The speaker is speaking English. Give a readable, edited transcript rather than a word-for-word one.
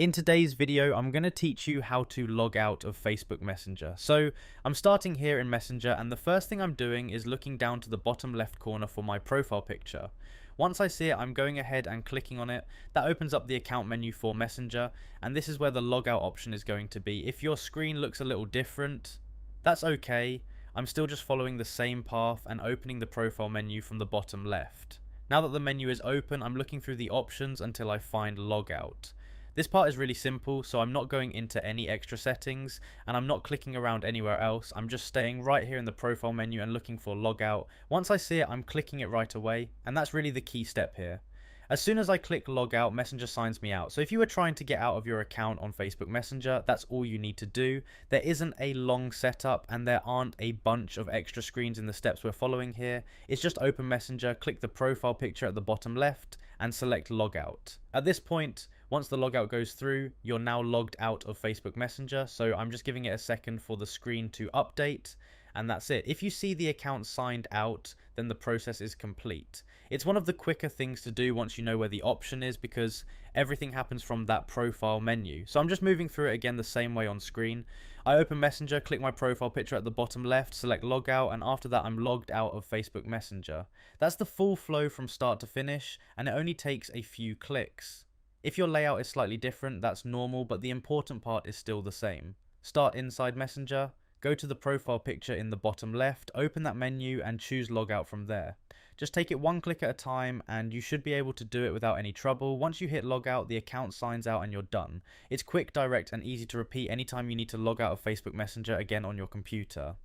In today's video, I'm going to teach you how to log out of Facebook Messenger. So I'm starting here in Messenger, and the first thing I'm doing is looking down to the bottom left corner for my profile picture. Once I see it, I'm going ahead and clicking on it. That opens up the account menu for Messenger, and this is where the logout option is going to be. If your screen looks a little different, that's okay. I'm still just following the same path and opening the profile menu from the bottom left. Now that the menu is open, I'm looking through the options until I find logout. This part is really simple, so I'm not going into any extra settings, and I'm not clicking around anywhere else. I'm just staying right here in the profile menu and looking for logout. Once I see it, I'm clicking it right away, and that's really the key step here. As soon as I click logout, Messenger signs me out. So if you were trying to get out of your account on Facebook Messenger, that's all you need to do. There isn't a long setup, and there aren't a bunch of extra screens in the steps we're following here. It's just open Messenger, click the profile picture at the bottom left, and select logout. At this point, once the logout goes through, you're now logged out of Facebook Messenger, so I'm just giving it a second for the screen to update, and that's it. If you see the account signed out, then the process is complete. It's one of the quicker things to do once you know where the option is, because everything happens from that profile menu. So I'm just moving through it again the same way on screen. I open Messenger, click my profile picture at the bottom left, select logout, and after that I'm logged out of Facebook Messenger. That's the full flow from start to finish, and it only takes a few clicks. If your layout is slightly different, that's normal, but the important part is still the same. Start inside Messenger, go to the profile picture in the bottom left, open that menu and choose logout from there. Just take it one click at a time and you should be able to do it without any trouble. Once you hit logout, the account signs out and you're done. It's quick, direct and easy to repeat anytime you need to log out of Facebook Messenger again on your computer.